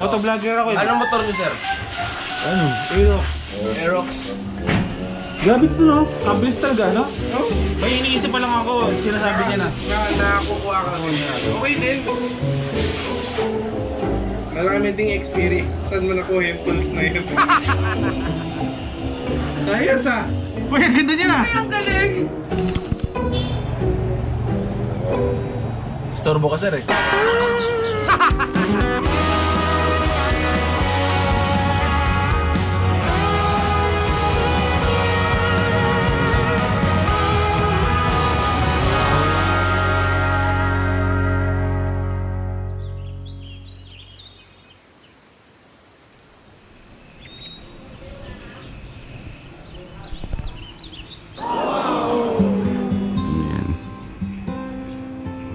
Motovlogger ako eh. Anong motor niyo, sir? Ano? Aerox. Aerox. Grabe ito no? Kabilis talaga, no? May iniisip pa lang ako. Sinasabi niya na. Nakakukuha ka naman niya. Okay din. Marami ding experience. Saan mo nakuha yung tools na yun? Ayos ah! Uy, ang ganda niya na! Ang galing! Storbo ka sir eh.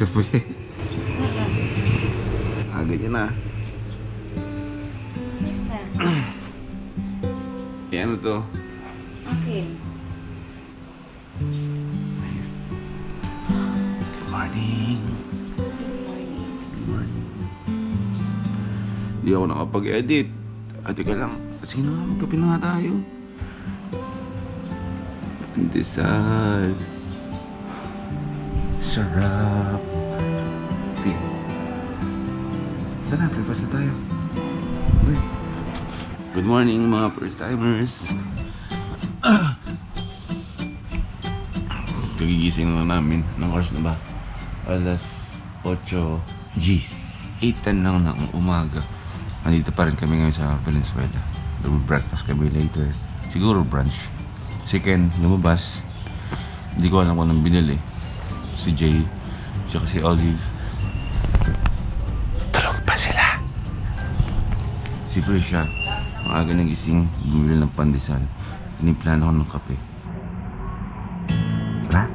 Kape. Ganyan na. Yes na. Eh, ano to? Akin. Nice. Good morning. Good morning. Hindi ako nakapag-edit. Ate ka lang. Sige na nga, magkape na nga tayo. Pandesal. Sarap. Tara, breakfast na tayo. Uy. Good morning mga first timers. Kagigising na namin. Anong oras na ba? Alas 8 G's. 8:10 lang ng umaga. Nandito pa rin kami ngayon sa Valenzuela. Breakfast kami later. Siguro brunch. Si Ken lumabas. Hindi ko alam kung anong binili. Si Jay, tsaka si Olive. Tulog pa sila. Si Prisha, ang aga nagising, bumili ng pandesal. Tinimplahan ako ng kape. Tara.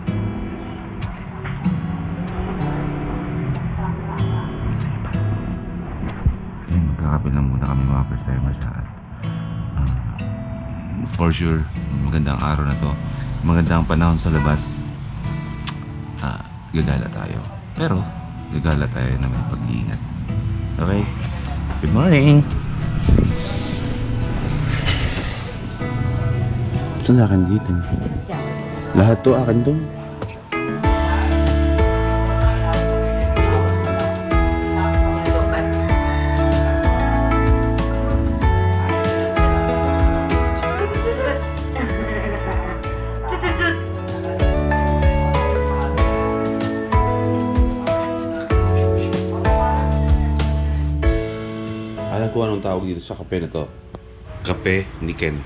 Ayun, magkakape lang muna kami mga first timers lahat. For sure, magandang araw na to. Magandang panahon sa labas. Gagala tayo. Pero, gagala tayo na may pag-iingat. Okay? Good morning! Ito sa akin dito. Lahat to akin to. Alam ko anong tawag dito sa kape na to. Kape ni Ken.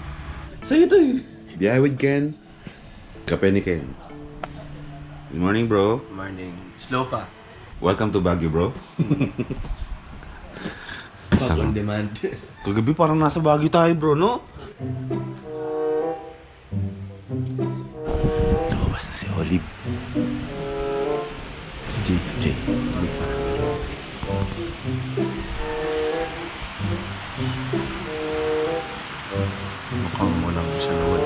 Sa'yo to eh. Biyahe with Ken. Kape ni Ken. Good morning, bro. Morning. Slow pa. Welcome to Baguio, bro. Pag on demand. Kagabi parang nasa Baguio tayo, bro, no? Lumabas na si Olive. Si Jay. Tuloy pa. Mukhang mo lang siya naman.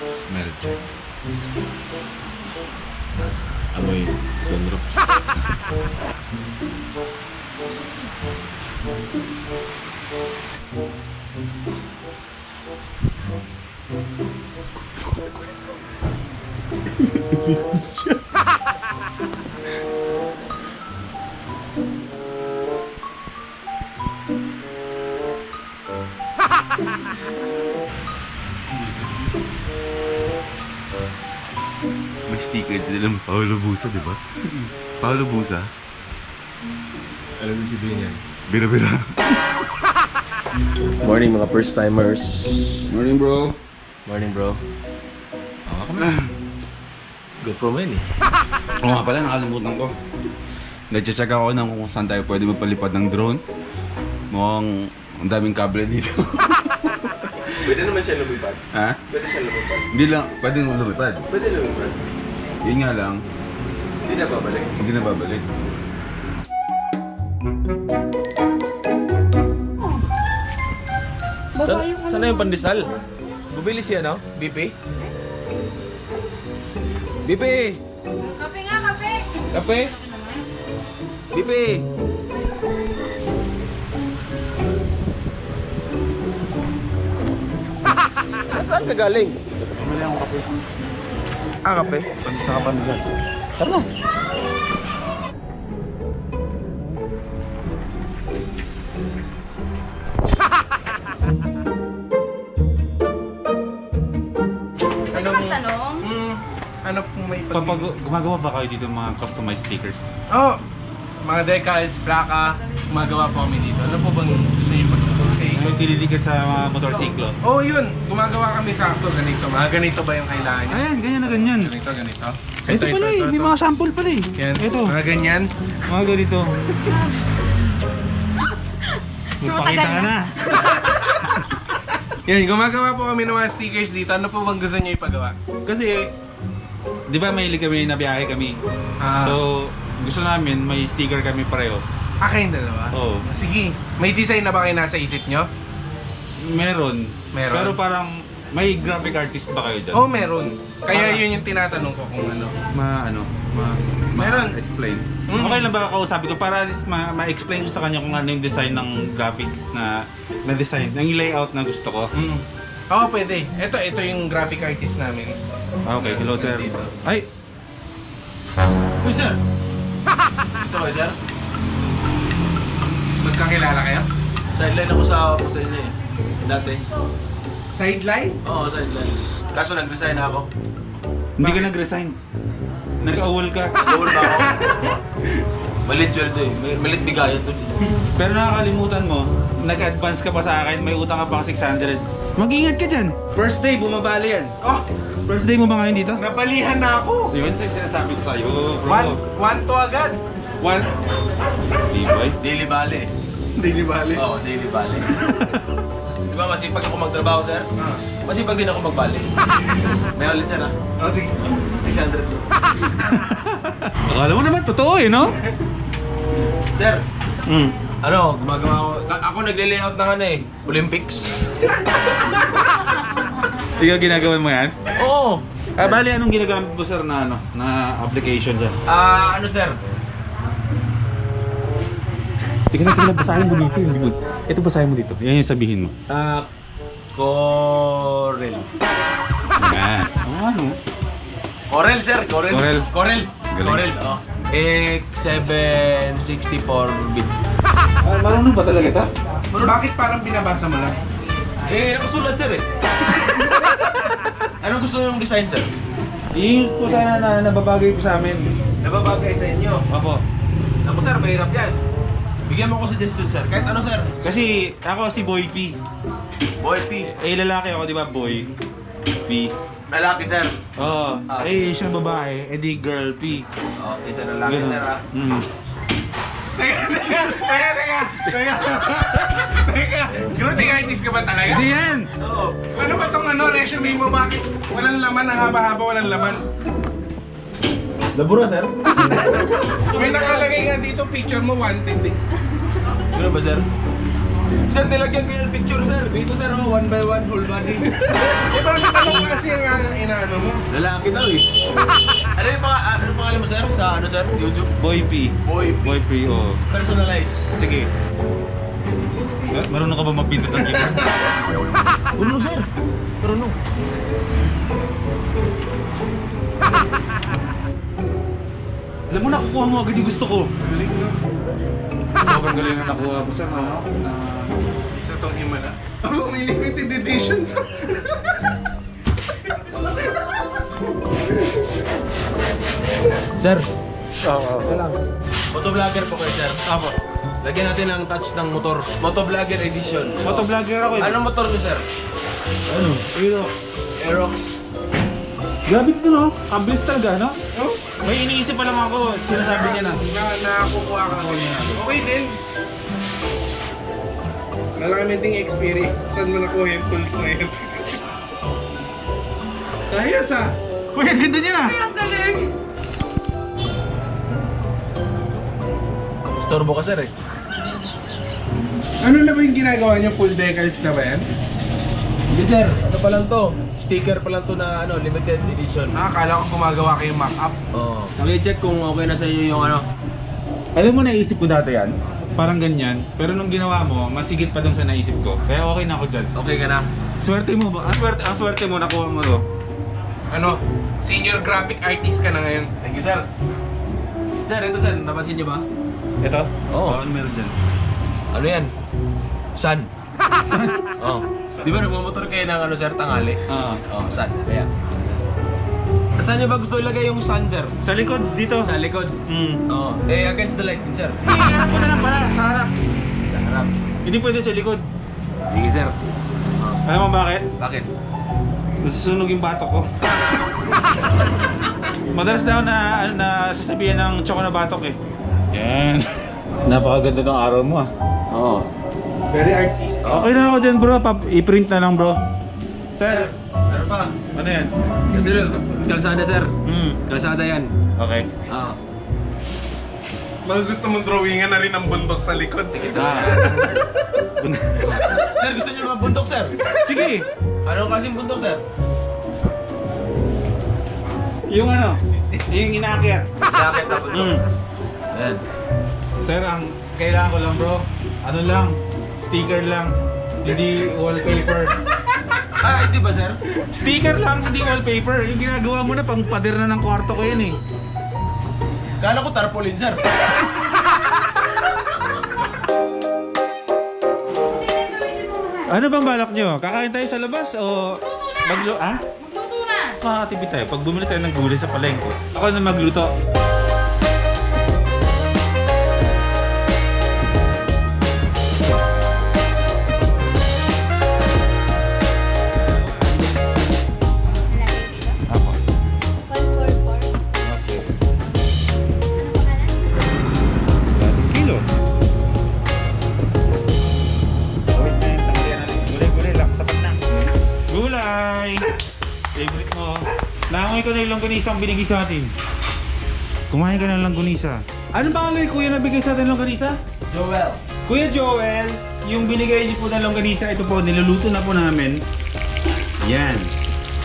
Smell check. Amoy sunrops. May sticker dito ng Paolo Busa, di ba? Paolo Busa. Alam mo sabihin yan. Bira-bira. Morning mga first timers. Morning, bro. Morning bro. Ako ka na. Good pro man eh. Oo nga pala, nakalimutan ko. Nag-check ako ng kung saan tayo pwede magpalipad ng drone. Mukhang ang daming kable dito. Pwede naman siya lumipad. Ha? Pwede siya lumipad. Hindi lang, pwede nang lumipad. Pwede lumipad. Yun nga lang, Hindi na babalik. hindi na babalik. Sana yung pandesal? Bumili siya no? BP? BP! Kape nga, kape! Kape? Bibi! Saan ka galing? Mamali akong kape. Ah, kape? Pansit sa kapandigan. Tara na. Tanong? Ano pong may Pag gumagawa ba kayo dito ng mga customized stickers? Oh, mga decals, plaka, gumagawa po kami dito. Ano po bang gusto niyo pagtutunan? May dinidikit sa mga motorsiklo? Oh, yun. Gumagawa kami sakto ganito. Mga ganito ba yung kailangan niyo? Ayan, ganyan na ganyan. Ganito, ganito. Ito pala eh, may mga sample pala eh. Yan. Ito, Mga ganyan. mga ganito. Magpakita ka na. Yan, gumagawa po kami ng mga stickers dito. Ano po bang gusto niyo ipagawa? Kasi, di ba mahilig kami na biyahe kami? Ah. So, gusto namin may sticker kami pareho. Kayong dalawa? Oo. Sige. May design na ba kayo nasa isip nyo? Meron. Meron. Pero parang may graphic artist ba kayo dyan? Oh, meron. Kaya Ah. yun yung tinatanong ko kung ano. Meron. Meron. Explain. Mm. Okay lang ba kausapin ko para at least ma-explain ko sa kanya kung ano yung design ng graphics na design, yung layout na gusto ko. Oo, pwede. Ito yung graphic artist namin. Okay, hello sir. Ay, Uy, sir! Ito kayo, sir? Magkakilala kayo? Sideline ako sa hotel niya eh. Dati. Sideline? Oo, sideline. Kaso nag-resign na ako. hindi ka nag-resign. Nag-awol ka. Nag-awol ba ako? Malit sweldo eh. Malit bigayan to. Pero nakakalimutan mo, nag-advance ka pa sa akin, may utang ka pang 600. Mag-ingat ka dyan. First day, bumabali yan. Oh, First day mo ba ngayon dito? napalihan na ako! Yun yung sinasabi ko sa'yo, bro. One to agad! One. Di ba? Daily Valley. Hindi bali. Oo, Daily Valley. Di ba masipag ako magtrabaho, sir? Masipag din ako magbali. May ulit, sir ha? Oh, sige. 600. Akala mo naman, totoo eh, no? Sir, Mm. ano, gumagawa ako. Ako nagle-layout ng ano eh. Olympics. Ikaw ginagawa mo yan? Oo. Bali, anong ginagamit mo sir na application dyan? Ano, sir? Tika, basahin mo dito. Hindi mo. Ito basahin mo dito. Yan yung sabihin mo. Corel. Yan. Ano? Corel, sir. Corel. Corel. Corel. Galing. Corel, oh. X764-bit. Marunong ba talaga ito? Bakit parang binabasa mo lang? Nakasulat, sir eh. Anong gusto yung design, sir? Yung po sana na nababagay po sa amin. Nababagay sa inyo. Opo. Ako, sir, mahirap yan. Bigyan mo ko suggestion, sir. Kahit ano, sir. Kasi ako si Boy P. Boy P. Eh lalaki ako, di ba? Boy P. Lalaki, sir. Oo. Eh siya babae, eh di girl P. Okay, sir. Lalaki, Ganun. sir, ha? Teka! Graphic artist ka ba talaga? Hindi yan! Oo. Ano ba tong resume mo? Bakit walang laman? Ang haba-haba walang laman. Labura, sir. May nakalagay nga dito, picture mo wanted eh. Ano ba, sir? Sir, nilagyan ko yung picture, sir. Dito, sir, oh, 1 by 1, whole body. Eh bakit anong kasi ang inaano mo? Lalaki daw, eh. Ano pangalan mo, sir? Sa ano, sir? YouTube? Boy P. Boy P. Boy P, oo. Personalize. Sige. Marunong ka ba magpindot ng keyboard? Marunong, sir. Marunong. Alam mo, nakukuha mo agad yung gusto ko. Sobrang galing na nakuha mo sir, no? Isa tong Himala. Oh, may limited edition. Sir, Oo. motovlogger po kayo, sir. Apo. Lagyan natin ang touch ng motor. Motovlogger edition. Motovlogger ako eh. Anong motor niyo, sir? Ano? Ito. Aerox. Grabe ito, no? Kabilis talaga, no? Oh, May iniisip pa lang ako. Sinasabi niya na. nakakukuha ka. Okay din. Marami ding experience. Saan mo nakuha yung tools na yun? Ayos ah! Uy, ang ganda niya na! Ang galing! Storbo ka, sir, eh. Ano na ba yung ginagawa niyo? Full decals na ba yan? Hindi, sir. Ano pa lang to? Sticker pa lang to na ano, limited edition. Nakakala ko gumagawa kayong mock-up. Oo. I-check kung okay na sa inyo yung ano. Alam mo, naisip ko dati yan. Parang ganyan. Pero nung ginawa mo, masigit pa dun sa naisip ko. Kaya okay na ako dyan. Okay ka na? Swerte mo ba? Ang swerte mo, nakuha mo to. Ano? Senior graphic artist ka na ngayon. Thank you, sir. Sir, ito sir, napansin niyo ba? Ito? Oo. Ano meron dyan? Ano yan? Sun. Sun? Oo. Di ba nagmamotor kayo ng ano, sir, tangali? Oo. Oo, sun. Kaya. Saan niyo ba gusto ilagay yung sun, sir? Sa likod, dito. Sa likod. Oo. Eh, against the light din, sir. Hindi, harap ko na lang pala. Sa harap. Sa harap. Hindi pwede sa likod. Sige, sir. Alam mo bakit? Bakit? Nasusunog yung batok ko. Madalas daw na sasabihan ng Choco na batok eh. Yan. Napakaganda ng araw mo ah. Oo. Very artist. Okay na ako dyan bro. I-print na lang bro. Sir, meron pa. Ano yan? Kalsada, sir. Hmm. Kalsada yan. Okay. Oo. Mga gusto mong drawingan na rin ang bundok sa likod. Sige. Ah. Sir, gusto niyo mga bundok, sir? Sige. Anong klaseng bundok, sir? Yung ano? Yung inaakyat. Bakit na bundok? Hmm. Ayan. Sir, ang kailangan ko lang bro. Ano lang? Sticker lang. Hindi wallpaper. Ah, hindi ba, sir? Sticker lang, hindi wallpaper. Yung ginagawa mo na, pang pader na ng kwarto ko yun eh. Kala ko tarpaulin, sir. Ano bang balak nyo? Kakain tayo sa labas o ah? Magluto na. Makakatipid tayo. Pag bumili tayo ng gulay sa palengke, ako na magluto. Ako. 144. Okay. Ano pangalan? Kilo. Wait na yung tanggihan natin. Gulay lang. Sapat na. Gulay! Favorite mo. Naangoy ko na yung longganisang binigay sa atin. Kumain ka ng longganisa. Anong pangalan ni Kuya na bigay sa atin ng longganisa? Joel. Kuya Joel, yung binigay niyo po ng longganisa, ito po, niluluto na po namin. Yan.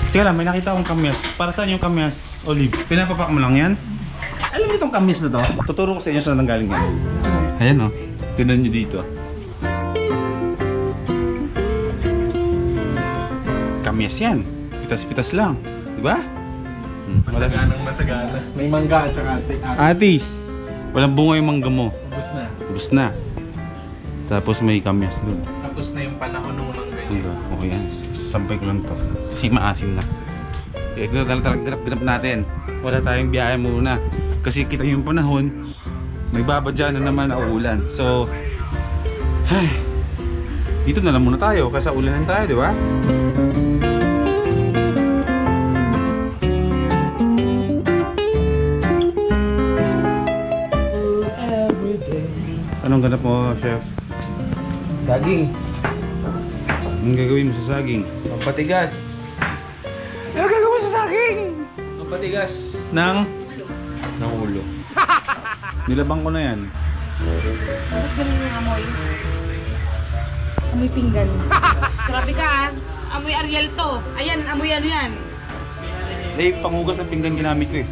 Teka lang, may nakita akong kamyas. Para saan yung kamyas? Olive. Pinapapak mo lang yan? Alam niyo itong kamyas na to? Tuturo ko sa inyo saan nanggaling yan. Ayan o. Tignan niyo dito. Kamyas yan. Pitas-pitas lang. Diba? Masaganang masagana. May mangga at saka Atis. Walang bunga yung mangga mo. Ubus na. Ubus na. Tapos may kamyas dun. Tapos na yung panahon ng mangga niya. Okay yan. Sasampay ko lang to. Kasi maasim na. Eh, ganap natin. Wala tayong biyahe muna. Kasi kita yung panahon, may babadya na naman na ulan. So, dito na lang muna tayo kasi ulanan tayo, di ba? Anong ganap mo, chef? Saging. Anong gagawin mo sa saging? Pampatigas. Anong gagawin mo sa saging? Pampatigas. Nang Ng ulo. nilabang ko na yan. Bakit ganun yung amoy? Amoy pinggan. Grabe ka ah. Amoy Ariel to. Ayan, amoy ano yan. Eh, panghugas ng pinggan ginamit ko eh.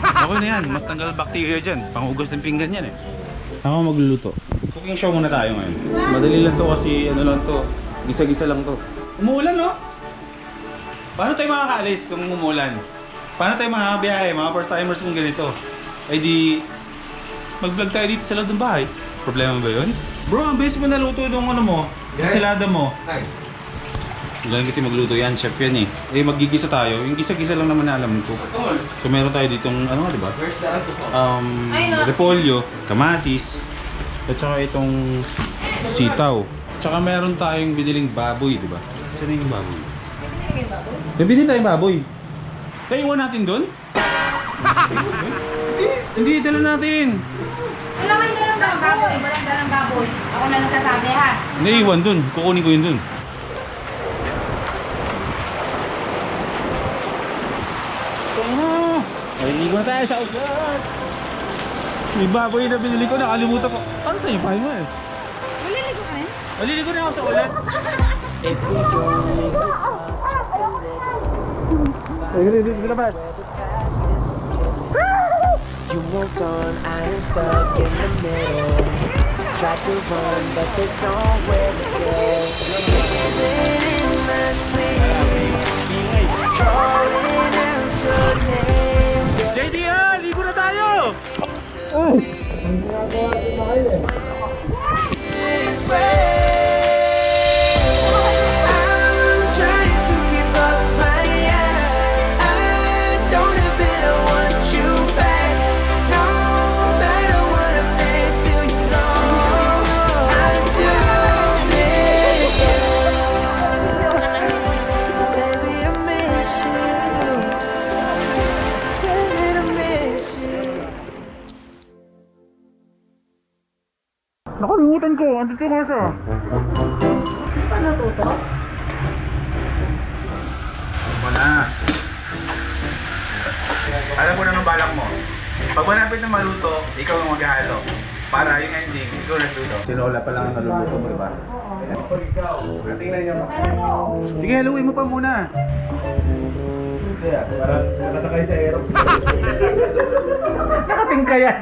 Okay na yan, mas tanggal bacteria dyan. Panghugas ng pinggan yan eh. Ako magluluto. Cooking show muna tayo ngayon. Madali lang to kasi ano lang to. Gisa-gisa lang to. Umuulan no? Paano tayo makakaalis kung umuulan? Paano tayo makakabiyahe, mga first timers kung ganito? Eh di, mag-vlog tayo dito sa loob ng bahay. Problema ba yun? Bro, ang bilis mo naluto nung ano mo, yung salada mo. Galing kasi magluto yan, chef yan eh. Eh maggigisa tayo, yung gisa-gisa lang naman na alam ko. So meron tayo ditong ano di ba? Where's the alcohol? Repolyo, kamatis, at saka itong sitaw. Tsaka meron tayong biniling baboy, di ba? Saan yung baboy? May binili tayong baboy. Kaya iwan natin doon? Hindi, dala natin. Wala kayo dalang baboy. Walang dalang baboy. Ako na nagsasabi ha. Hindi, iwan doon. Kukunin ko yun doon. Maliligo na tayo sa ugat. May baboy na binili ko, nakalimutan ko. Paano sa'yo? Pahay mo eh. Maliligo ka rin? Maliligo na ako sa ulat. If we only could talk just a little, find a place where the past is forgiven. You moved on, I am stuck in the middle. Tried to run, but there's nowhere to go. Living in my sleep, calling out your name. JDR, ligo na tayo! This way. I'm trying to keep up my ends. I don't admit I want you back. No matter what I say, still you know I do miss you. 'Cause baby, I miss you. I said that I miss you. Nakalimutan ko, andito ka siya. Ano na? Alam mo na nung balak mo. Pag malapit na maluto, ikaw ang maghahalo. Para yung ending, ikaw nagluto. Sinola pa lang ang naluluto mo, diba? Tingnan niyo. Sige, haluin mo pa muna. Parang nakasakay sa aeroplane. Nakatingka yan.